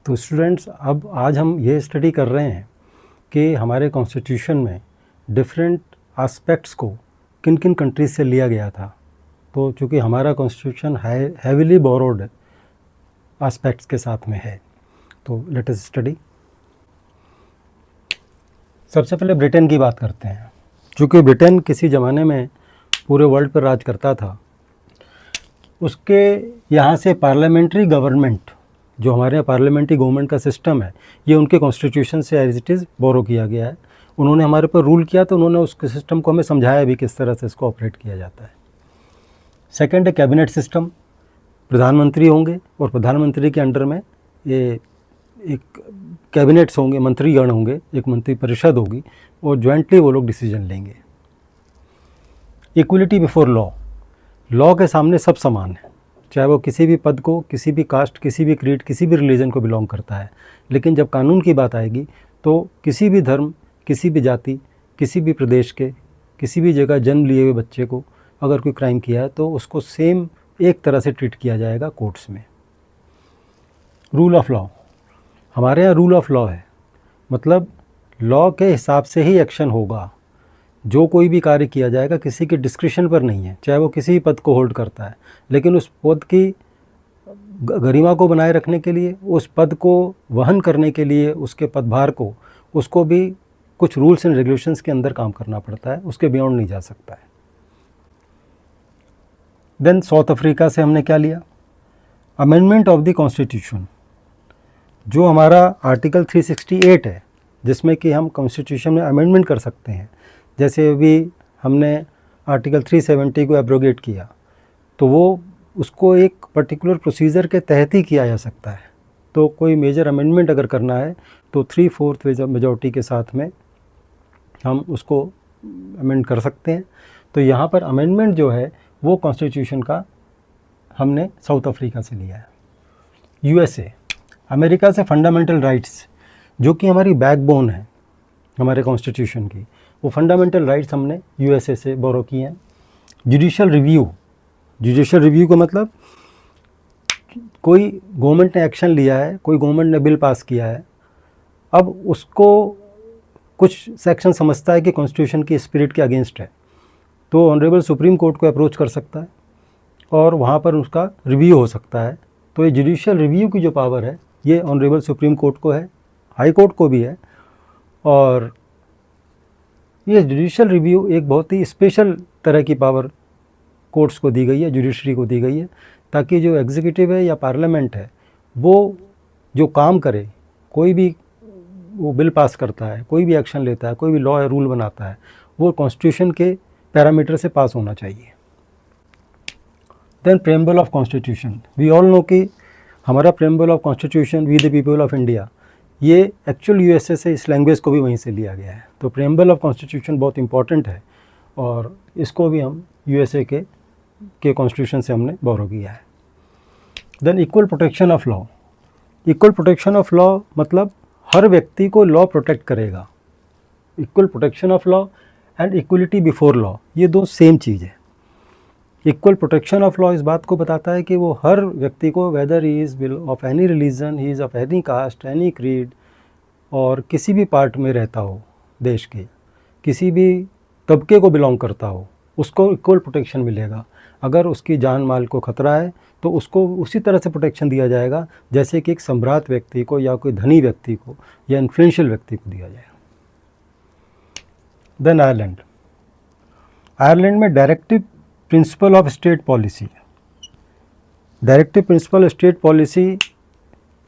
तो स्टूडेंट्स, अब आज हम ये स्टडी कर रहे हैं कि हमारे कॉन्स्टिट्यूशन में डिफरेंट एस्पेक्ट्स को किन किन कंट्रीज से लिया गया था। तो चूँकि हमारा कॉन्स्टिट्यूशन हैविली बोरोड एस्पेक्ट्स के साथ में है, तो लेट अस स्टडी। सबसे पहले ब्रिटेन की बात करते हैं। चूँकि ब्रिटेन किसी ज़माने में पूरे वर्ल्ड पर राज करता था, उसके यहाँ से पार्लियामेंट्री गवर्नमेंट, जो हमारे यहाँ पार्लियामेंट्री गवर्नमेंट का सिस्टम है, ये उनके कॉन्स्टिट्यूशन से एज इट इज़ बोरो किया गया है। उन्होंने हमारे पर रूल किया तो उन्होंने उसके सिस्टम को हमें समझाया भी किस तरह से इसको ऑपरेट किया जाता है। सेकंड है कैबिनेट सिस्टम। प्रधानमंत्री होंगे और प्रधानमंत्री के अंडर में ये एक कैबिनेट्स होंगे, मंत्रीगण होंगे, एक मंत्री परिषद होगी और जॉइंटली वो लोग डिसीजन लेंगे। इक्वलिटी बिफोर लॉ, लॉ के सामने सब समान है, चाहे वो किसी भी पद को, किसी भी कास्ट, किसी भी क्रीड, किसी भी रिलीजन को बिलोंग करता है। लेकिन जब कानून की बात आएगी तो किसी भी धर्म, किसी भी जाति, किसी भी प्रदेश के, किसी भी जगह जन्म लिए हुए बच्चे को अगर कोई क्राइम किया है तो उसको सेम एक तरह से ट्रीट किया जाएगा कोर्ट्स में। रूल ऑफ लॉ, हमारे यहाँ रूल ऑफ लॉ है, मतलब लॉ के हिसाब से ही एक्शन होगा। जो कोई भी कार्य किया जाएगा किसी के डिस्क्रिप्शन पर नहीं है, चाहे वो किसी भी पद को होल्ड करता है, लेकिन उस पद की गरिमा को बनाए रखने के लिए, उस पद को वहन करने के लिए, उसके पदभार को, उसको भी कुछ रूल्स एंड रेगुलेशंस के अंदर काम करना पड़ता है, उसके बियॉन्ड नहीं जा सकता है। देन साउथ अफ्रीका से हमने क्या लिया? Amendment of the constitution. जो हमारा आर्टिकल 368 है, जिसमें कि हम कॉन्स्टिट्यूशन में अमेंडमेंट कर सकते हैं। जैसे अभी हमने आर्टिकल 370 को एब्रोगेट किया, तो वो उसको एक पर्टिकुलर प्रोसीजर के तहत ही किया जा सकता है। तो कोई मेजर अमेंडमेंट अगर करना है तो 3/4 मेजॉरिटी के साथ में हम उसको अमेंड कर सकते हैं। तो यहाँ पर अमेंडमेंट जो है वो कॉन्स्टिट्यूशन का हमने साउथ अफ्रीका से लिया है। यूएसए, अमेरिका से फंडामेंटल राइट्स, जो कि हमारी बैकबोन है हमारे कॉन्स्टिट्यूशन की, वो फंडामेंटल राइट्स हमने यूएसए से बोरो किए हैं। जुडिशल रिव्यू, जुडिशल रिव्यू का मतलब कोई गवर्नमेंट ने एक्शन लिया है, कोई गवर्नमेंट ने बिल पास किया है, अब उसको कुछ सेक्शन समझता है कि कॉन्स्टिट्यूशन की स्पिरिट के अगेंस्ट है, तो ऑनरेबल सुप्रीम कोर्ट को अप्रोच कर सकता है और वहाँ पर उसका रिव्यू हो सकता है। तो ये जुडिशियल रिव्यू की जो पावर है ये ऑनरेबल सुप्रीम कोर्ट को है, हाई कोर्ट को भी है। और ये जुडिशियल रिव्यू एक बहुत ही स्पेशल तरह की पावर कोर्ट्स को दी गई है, जुडिशरी को दी गई है, ताकि जो एग्जीक्यूटिव है या पार्लियामेंट है वो जो काम करे, कोई भी वो बिल पास करता है, कोई भी एक्शन लेता है, कोई भी लॉ या रूल बनाता है, वो कॉन्स्टिट्यूशन के पैरामीटर से पास होना चाहिए। Then preamble of constitution, we all know कि हमारा preamble of constitution we the people of India, ये एक्चुअल यूएसए से इस लैंग्वेज को भी वहीं से लिया गया है। तो प्रेम्बल ऑफ कॉन्स्टिट्यूशन बहुत इंपॉर्टेंट है और इसको भी हम यूएसए के कॉन्स्टिट्यूशन से हमने बोरो किया है। Than equal protection of law, equal protection of law मतलब हर व्यक्ति को लॉ प्रोटेक्ट करेगा। Equal protection of law and equality before law, ये दो सेम चीज़ है। इक्वल प्रोटेक्शन ऑफ लॉ इस बात को बताता है कि वो हर व्यक्ति को, weather he is of any religion, he is of any caste, any creed, और किसी भी पार्ट में रहता हो देश के, किसी भी तबके को बिलोंग करता हो, उसको इक्वल प्रोटेक्शन मिलेगा। अगर उसकी जान माल को खतरा है तो उसको उसी तरह से प्रोटेक्शन दिया जाएगा जैसे कि एक सम्राट व्यक्ति को या कोई धनी व्यक्ति को या इन्फ्लुएंशियल व्यक्ति को दिया जाएगा। देन आयरलैंड, आयरलैंड में directive principle of state policy, directive principle state policy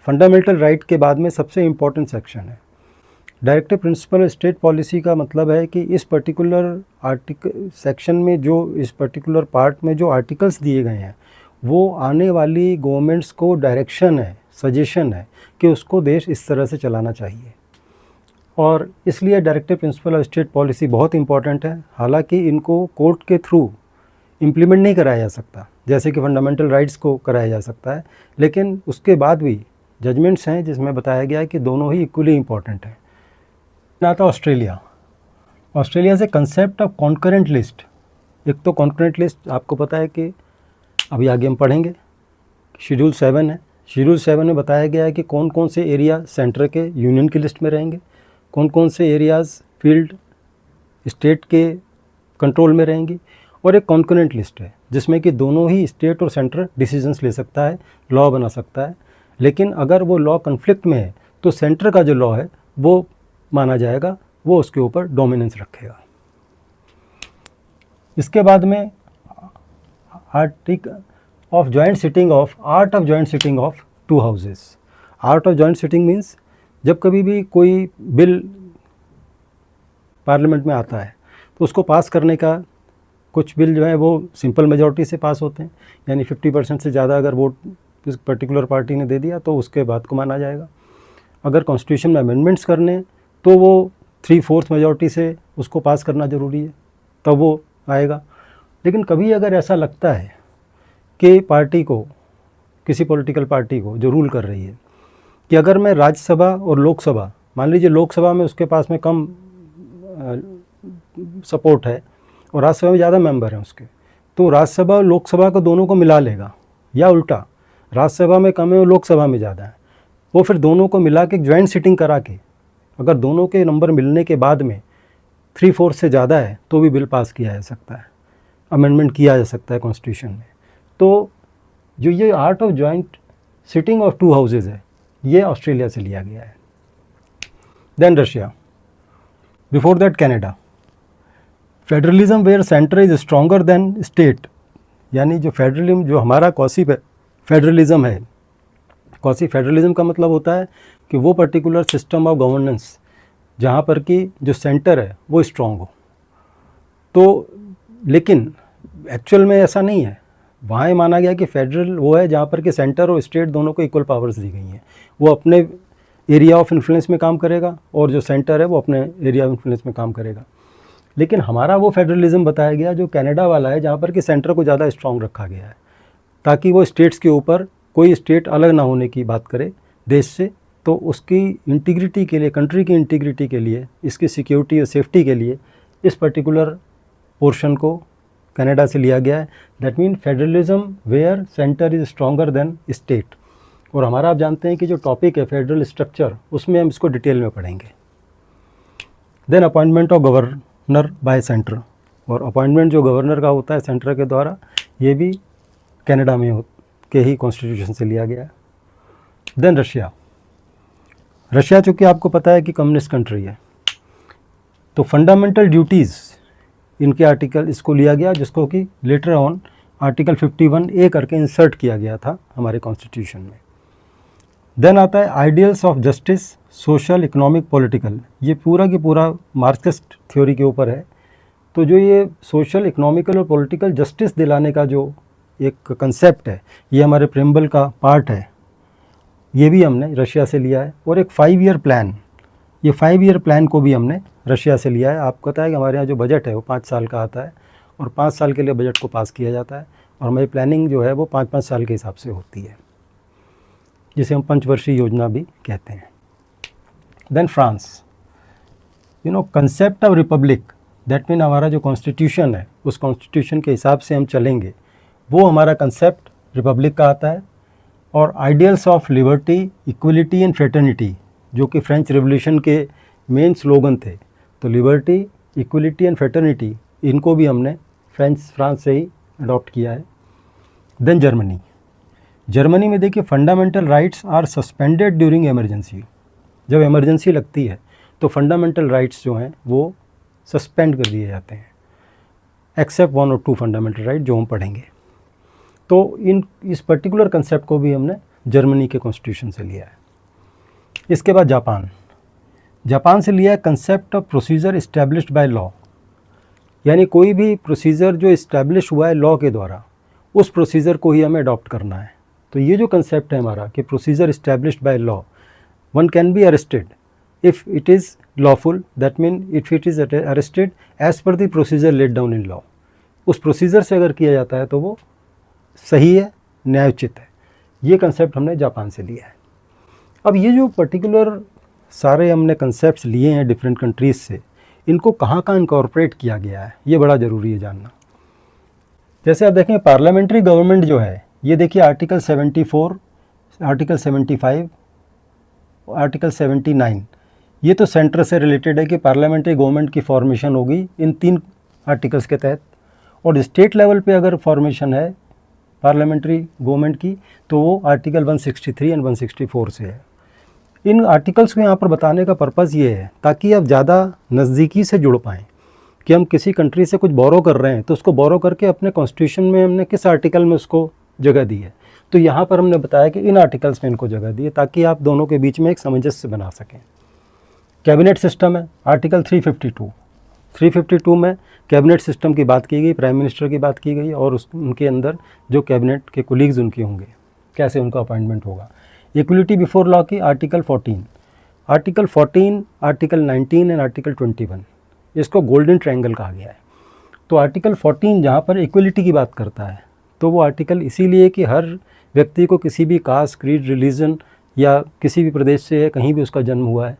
fundamental right के बाद में सबसे इम्पॉर्टेंट सेक्शन है। डायरेक्टिव प्रिंसिपल स्टेट पॉलिसी का मतलब है कि इस पर्टिकुलर आर्टिकल सेक्शन में, जो इस पर्टिकुलर पार्ट में जो आर्टिकल्स दिए गए हैं, वो आने वाली गवर्नमेंट्स को डायरेक्शन है, सजेशन है कि उसको देश इस तरह से चलाना चाहिए। और इसलिए directive principle of state policy बहुत इंपॉर्टेंट है। हालांकि इनको कोर्ट के थ्रू इम्प्लीमेंट नहीं कराया जा सकता, जैसे कि फंडामेंटल राइट्स को कराया जा सकता है, लेकिन उसके बाद भी जजमेंट्स हैं जिसमें बताया गया है कि दोनों ही इक्वली इंपॉर्टेंट हैं। आता ऑस्ट्रेलिया, ऑस्ट्रेलिया से कंसेप्ट ऑफ कॉन्करेंट लिस्ट। एक तो कॉन्करेंट लिस्ट आपको पता है कि अभी आगे हम पढ़ेंगे, शेड्यूल 7 है शेड्यूल 7 में बताया गया है कि कौन कौन से एरिया सेंटर के यूनियन की लिस्ट में रहेंगे, कौन कौन से एरियाज़ फील्ड स्टेट के कंट्रोल में रहेंगी, और एक कॉन्करेंट लिस्ट है जिसमें कि दोनों ही स्टेट और सेंटर डिसीजंस ले सकता है, लॉ बना सकता है। लेकिन अगर वो लॉ कन्फ्लिक्ट में है तो सेंटर का जो लॉ है वो माना जाएगा, वो उसके ऊपर डोमिनेंस रखेगा। इसके बाद में art of joint sitting of to houses. Art of joint sitting means जब कभी भी कोई बिल पार्लियामेंट में आता है तो उसको पास करने का, कुछ बिल जो है वो सिंपल मेजॉरिटी से पास होते हैं, यानी 50% से ज़्यादा अगर वोट इस पर्टिकुलर पार्टी ने दे दिया तो उसके बाद को माना जाएगा। अगर कॉन्स्टिट्यूशन में अमेंडमेंट्स करने तो वो 3/4 मेजॉरिटी से उसको पास करना ज़रूरी है, तब वो आएगा। लेकिन कभी अगर ऐसा लगता है कि पार्टी को, किसी पॉलिटिकल पार्टी को जो रूल कर रही है, कि अगर मैं राज्यसभा और लोकसभा, मान लीजिए लोकसभा में उसके पास में कम सपोर्ट है और राज्यसभा में ज़्यादा मेंबर हैं उसके, तो राज्यसभा और लोकसभा को दोनों को मिला लेगा, या उल्टा राज्यसभा में कम है और लोकसभा में ज़्यादा है, वो फिर दोनों को मिला के ज्वाइंट सिटिंग करा के, अगर दोनों के नंबर मिलने के बाद में 3/4 से ज़्यादा है तो भी बिल पास किया जा सकता है, अमेंडमेंट किया जा सकता है कॉन्स्टिट्यूशन में। तो जो ये art of joint sitting of two houses है, ये ऑस्ट्रेलिया से लिया गया है। Then Russia, before that Canada. Federalism where centre is stronger than state, यानी जो फेडरलिज्म, जो हमारा क्वासी फेडरलिज्म है, क्वासी फेडरलिज्म का मतलब होता है कि वो पर्टिकुलर सिस्टम ऑफ गवर्नेंस जहाँ पर कि जो सेंटर है वो स्ट्रॉन्ग हो। तो लेकिन एक्चुअल में ऐसा नहीं है, वहाँ ये माना गया कि फेडरल वो है जहाँ पर कि सेंटर और स्टेट दोनों को इक्वल पावर्स दी गई हैं, वो अपने एरिया ऑफ इन्फ्लुएंस में काम करेगा और जो सेंटर है वो अपने एरिया ऑफ इन्फ्लुएंस में काम करेगा। लेकिन हमारा वो फेडरलिज्म बताया गया जो कनाडा वाला है, जहाँ पर कि सेंटर को ज़्यादा स्ट्रॉन्ग रखा गया है, ताकि वो स्टेट्स के ऊपर कोई स्टेट अलग ना होने की बात करे देश से, तो उसकी इंटीग्रिटी के लिए, कंट्री की इंटीग्रिटी के लिए, इसकी सिक्योरिटी और सेफ्टी के लिए इस पर्टिकुलर पोर्शन को कनाडा से लिया गया है। That mean federalism where centre is stronger than state. और हमारा आप जानते हैं कि जो टॉपिक है फेडरल स्ट्रक्चर, उसमें हम इसको डिटेल में पढ़ेंगे। Then appointment of governor by centre, और अपॉइंटमेंट जो गवर्नर का होता है सेंटर के द्वारा, ये भी कनाडा में के ही कॉन्स्टिट्यूशन से लिया गया है। देन रशिया चूँकि आपको पता है कि कम्युनिस्ट कंट्री है, तो फंडामेंटल ड्यूटीज़ इनके आर्टिकल इसको लिया गया, जिसको कि लेटर ऑन आर्टिकल 51A करके इंसर्ट किया गया था हमारे कॉन्स्टिट्यूशन में। देन आता है ideals of justice, social, economic, political. ये पूरा की पूरा मार्क्सिस्ट थ्योरी के ऊपर है। तो जो ये सोशल, इकोनॉमिकल और पॉलिटिकल जस्टिस दिलाने का जो एक कंसेप्ट है, ये हमारे प्रेम्बल का पार्ट है, ये भी हमने रशिया से लिया है। और एक 5 ईयर प्लान, ये 5 ईयर प्लान को भी हमने रशिया से लिया है। आपको पता है कि हमारे यहाँ जो बजट है वो 5 साल का आता है, और 5 साल के लिए बजट को पास किया जाता है, और हमारी प्लानिंग जो है वो 5-5 साल के हिसाब से होती है, जिसे हम पंचवर्षीय योजना भी कहते हैं। Then France, concept of republic, that mean हमारा जो कॉन्स्टिट्यूशन है उस कॉन्स्टिट्यूशन के हिसाब से हम चलेंगे, वो हमारा कंसेप्ट रिपब्लिक का आता है। और ideals of liberty, equality and fraternity, जो कि फ्रेंच रिवॉल्यूशन के मेन स्लोगन थे, तो लिबर्टी, इक्वलिटी एंड फ्रेटर्निटी, इनको भी हमने फ्रांस से ही अडॉप्ट किया है। देन जर्मनी में देखिए fundamental rights are suspended during emergency. जब इमरजेंसी लगती है तो फंडामेंटल राइट्स जो हैं वो सस्पेंड कर दिए जाते हैं, एक्सेप्ट 1 और 2 फंडामेंटल राइट जो हम पढ़ेंगे। तो इस पर्टिकुलर कंसेप्ट को भी हमने जर्मनी के कॉन्स्टिट्यूशन से लिया है। इसके बाद जापान से लिया है concept of procedure established by law, यानी कोई भी प्रोसीजर जो इस्टेब्लिश हुआ है लॉ के द्वारा, उस प्रोसीजर को ही हमें अडॉप्ट करना है। तो ये जो कंसेप्ट है हमारा कि procedure established by law, one can be arrested if it is lawful, that mean if it is arrested as per the procedure laid down in law. उस प्रोसीजर से अगर किया जाता है तो वो सही है, न्यायोचित है। ये कंसेप्ट हमने जापान से लिया है। अब ये जो पर्टिकुलर सारे हमने कंसेप्ट्स लिए हैं डिफरेंट कंट्रीज़ से, इनको कहाँ इनकॉर्पोरेट किया गया है, ये बड़ा ज़रूरी है जानना। जैसे आप देखें पार्लियामेंट्री गवर्नमेंट जो है, ये देखिए आर्टिकल 74 आर्टिकल 75, आर्टिकल 79, ये तो सेंटर से रिलेटेड है कि पार्लियामेंट्री गवर्नमेंट की फॉर्मेशन होगी इन 3 आर्टिकल्स के तहत, और स्टेट लेवल पे अगर फॉर्मेशन है पार्लियामेंट्री गवर्नमेंट की तो वो आर्टिकल 163 एंड 164 से है। इन आर्टिकल्स को यहाँ पर बताने का पर्पज़ ये है ताकि आप ज़्यादा नज़दीकी से जुड़ पाएँ कि हम किसी कंट्री से कुछ बोरो कर रहे हैं तो उसको बोरो करके अपने कॉन्स्टिट्यूशन में हमने किस आर्टिकल में उसको जगह दी है। तो यहाँ पर हमने बताया कि इन आर्टिकल्स में इनको जगह दी है ताकि आप दोनों के बीच में एक सामंजस्य बना सकें। कैबिनेट सिस्टम है, आर्टिकल 352 में कैबिनेट सिस्टम की बात की गई, प्राइम मिनिस्टर की बात की गई और उनके अंदर जो कैबिनेट के कोलीग्स उनके होंगे कैसे उनका अपॉइंटमेंट होगा। इक्वलिटी बिफोर लॉ की आर्टिकल 14, आर्टिकल 19 एंड आर्टिकल 21, इसको गोल्डन ट्रायंगल कहा गया है। तो आर्टिकल 14 जहाँ पर इक्वलिटी की बात करता है तो वो आर्टिकल इसीलिए कि हर व्यक्ति को किसी भी कास्ट, क्रीड, रिलीजन या किसी भी प्रदेश से कहीं भी उसका जन्म हुआ है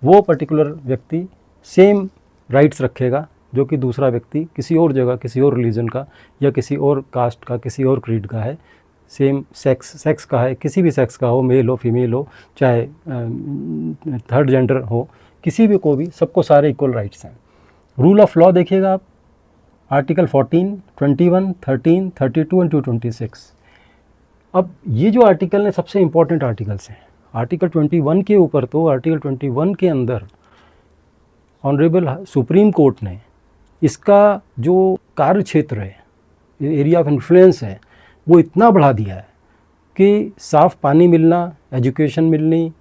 वो पर्टिकुलर व्यक्ति सेम राइट्स रखेगा जो कि दूसरा व्यक्ति किसी और जगह, किसी और रिलीजन का या किसी और कास्ट का, किसी और क्रीड का है, सेम सेक्स का है, किसी भी सेक्स का हो, मेल हो, फीमेल हो, चाहे थर्ड जेंडर हो, किसी भी को भी, सबको सारे इक्वल राइट्स हैं। रूल ऑफ लॉ देखिएगा आप, आर्टिकल 14, 21, 13, 32 एंड 226। अब ये जो आर्टिकल हैं सबसे इम्पॉर्टेंट आर्टिकल्स हैं। आर्टिकल 21 के ऊपर तो आर्टिकल 21 के अंदर ऑनरेबल सुप्रीम कोर्ट ने इसका जो कार्य क्षेत्र है, एरिया ऑफ इन्फ्लुएंस है, वो इतना बढ़ा दिया है कि साफ़ पानी मिलना, एजुकेशन मिलनी,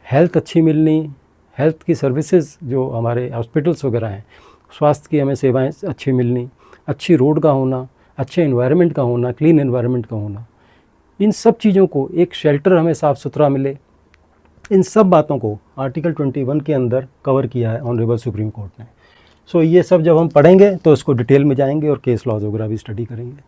हेल्थ अच्छी मिलनी, हेल्थ की सर्विसेज जो हमारे हॉस्पिटल्स वगैरह हैं, स्वास्थ्य की हमें सेवाएं अच्छी मिलनी, अच्छी रोड का होना, अच्छे एनवायरनमेंट का होना, क्लीन एनवायरनमेंट का होना, इन सब चीज़ों को, एक शेल्टर हमें साफ़ सुथरा मिले, इन सब बातों को आर्टिकल 21 के अंदर कवर किया है ऑनरेबल सुप्रीम कोर्ट ने। सो ये सब जब हम पढ़ेंगे तो इसको डिटेल में जाएंगे और केस लॉज वगैरह भी स्टडी करेंगे।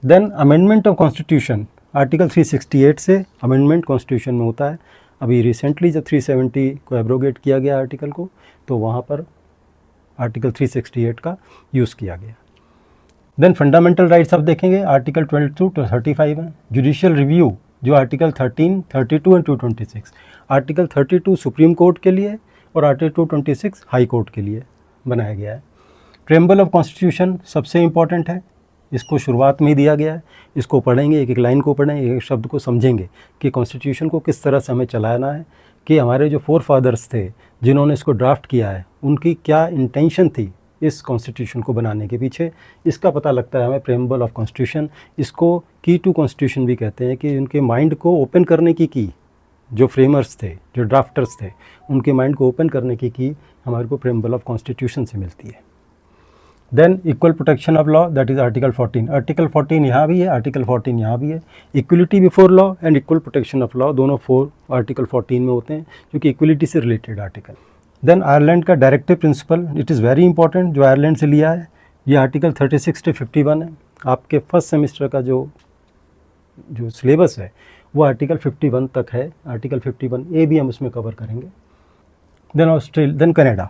Then amendment of constitution, article 368 से अमेंडमेंट कॉन्स्टिट्यूशन में होता है। अभी रिसेंटली जब 370 को एब्रोगेट किया गया आर्टिकल को, तो वहाँ पर आर्टिकल 368 का यूज़ किया गया। देन फंडामेंटल राइट्स आप देखेंगे, आर्टिकल 22 to 35 है। जुडिशियल रिव्यू जो article 13, 32 and 226, article 32 supreme court के लिए और आर्टिकल 226 हाई कोर्ट के लिए बनाया गया है। प्रेम्बल ऑफ कॉन्स्टिट्यूशन सबसे इम्पॉर्टेंट है, इसको शुरुआत में ही दिया गया है। इसको पढ़ेंगे, एक एक लाइन को पढ़ेंगे, एक शब्द को समझेंगे कि कॉन्स्टिट्यूशन को किस तरह से हमें चलाना है, कि हमारे जो फोर फादर्स थे जिन्होंने इसको ड्राफ्ट किया है उनकी क्या इंटेंशन थी इस कॉन्स्टिट्यूशन को बनाने के पीछे, इसका पता लगता है हमें प्रेम्बल ऑफ कॉन्स्टिट्यूशन। इसको की टू कॉन्स्टिट्यूशन भी कहते हैं कि उनके माइंड को ओपन करने की जो फ्रेमर्स थे, जो ड्राफ्टर्स थे, उनके माइंड को ओपन करने की हमारे को प्रेम्बल ऑफ कॉन्स्टिट्यूशन से मिलती है। Than equal protection of law, that is article 14। Article 14 यहाँ भी है, आर्टिकल 14 यहाँ भी है। Equality before law and equal protection of law दोनों 4 आर्टिकल 14 में होते हैं, जो कि इक्वलिटी से रिलेटेड आर्टिकल। देन आयरलैंड का directive principle, it is very important, जो आयरलैंड से लिया है, ये आर्टिकल 36 से 51 है। आपके फर्स्ट सेमेस्टर का जो सिलेबस है वो आर्टिकल 51 तक है, आर्टिकल 51A भी हम उसमें कवर करेंगे। देन कनाडा,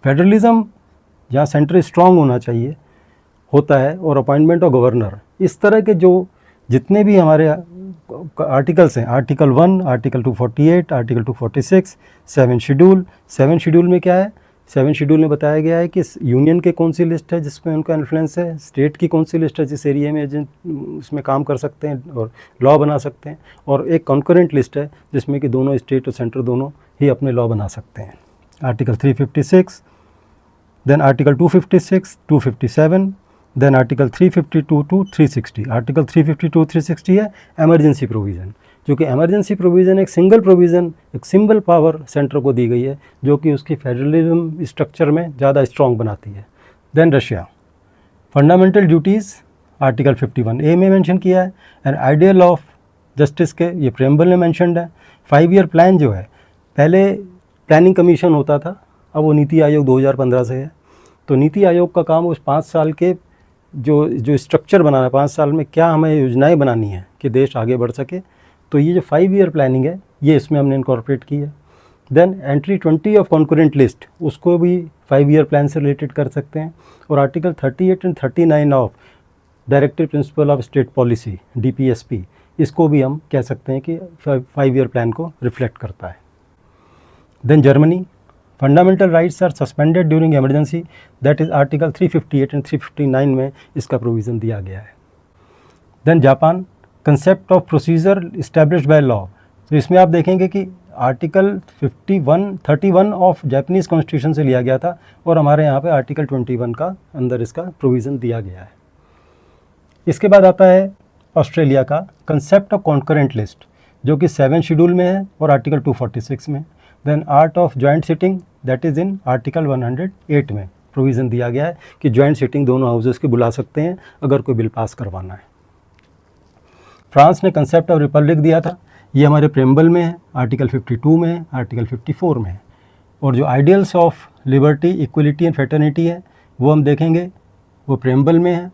फेडरलिज्म जहाँ सेंटर स्ट्रांग होना चाहिए होता है, और अपॉइंटमेंट ऑफ गवर्नर, इस तरह के जो जितने भी हमारे आर्टिकल्स हैं, आर्टिकल 1, आर्टिकल 248, आर्टिकल 246, 7 शेड्यूल में क्या है, 7 शेड्यूल में बताया गया है कि यूनियन के कौन सी लिस्ट है जिसमें उनका इन्फ्लुएंस है, स्टेट की कौन सी लिस्ट है जिस एरिया में उसमें काम कर सकते हैं और लॉ बना सकते हैं, और एक कॉन्करेंट लिस्ट है जिसमें कि दोनों स्टेट और सेंटर दोनों ही अपने लॉ बना सकते हैं। Article 356, then article 256, 257, then article 352 to 360। Article 352 360 है एमरजेंसी प्रोविज़न, जो कि एमरजेंसी प्रोविज़न एक सिंगल प्रोविज़न, एक सिंगल पावर सेंटर को दी गई है, जो कि उसकी फेडरलिज्म स्ट्रक्चर में ज़्यादा स्ट्रॉन्ग बनाती है। Then Russia, fundamental duties article 51A में मेंशन किया है, एंड आइडियल ऑफ जस्टिस के ये प्रेम्बल में मेंशनड है। 5 ईयर प्लान जो है, पहले प्लानिंग कमीशन होता था, अब वो नीति आयोग 2015 से है। तो नीति आयोग का काम उस 5 साल के जो स्ट्रक्चर बनाना है, 5 साल में क्या हमें योजनाएं बनानी है कि देश आगे बढ़ सके, तो ये जो 5 ईयर प्लानिंग है ये इसमें हमने इनकॉर्पोरेट की है। Then entry 20 of concurrent list, उसको भी 5 ईयर प्लान से रिलेटेड कर सकते हैं। और article 38 and 39 of directive principle of state policy DPSP, इसको भी हम कह सकते हैं कि 5 ईयर प्लान को रिफ्लेक्ट करता है। Then Germany, fundamental rights are suspended during emergency, that is article 358 and 359 में इसका प्रोविज़न दिया गया है। Then Japan, concept of procedure established by law, तो इसमें आप देखेंगे कि आर्टिकल 31 ऑफ जापानीज़ कॉन्स्टिट्यूशन से लिया गया था और हमारे यहाँ पे आर्टिकल 21 का अंदर इसका प्रोविज़न दिया गया है। इसके बाद आता है ऑस्ट्रेलिया का कंसेप्ट ऑफ कॉन्करेंट लिस्ट, जो कि 7 शेड्यूल में है और आर्टिकल 246 में। Then art of joint sitting, that is in article 108 में प्रोविज़न दिया गया है कि जॉइंट सिटिंग दोनों हाउसेस की बुला सकते हैं अगर कोई बिल पास करवाना है। फ्रांस ने कंसेप्ट ऑफ रिपब्लिक दिया था, ये हमारे प्रेम्बल में है, आर्टिकल 52 में है, आर्टिकल 54 में है। और जो ideals of liberty, equality and fraternity है वो हम देखेंगे, वो प्रेम्बल में है।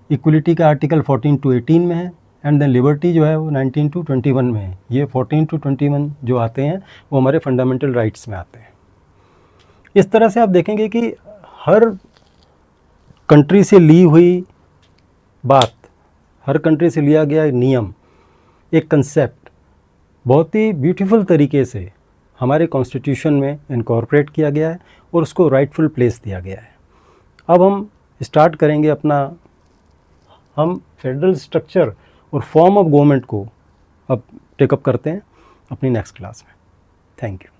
इक्वलिटी का आर्टिकल 14 to 18 में है एंड देन लिबर्टी जो है वो 19 to 21 में है। ये 14 to 21 जो आते हैं वो हमारे फंडामेंटल राइट्स में आते हैं। इस तरह से आप देखेंगे कि हर कंट्री से ली हुई बात, हर कंट्री से लिया गया नियम, एक कंसेप्ट बहुत ही ब्यूटीफुल तरीके से हमारे कॉन्स्टिट्यूशन में इनकॉर्पोरेट किया गया है और उसको राइटफुल प्लेस दिया गया है। अब हम स्टार्ट करेंगे हम फेडरल स्ट्रक्चर और फॉर्म ऑफ गवर्नमेंट को अब टेकअप करते हैं अपनी नेक्स्ट क्लास में। Thank you.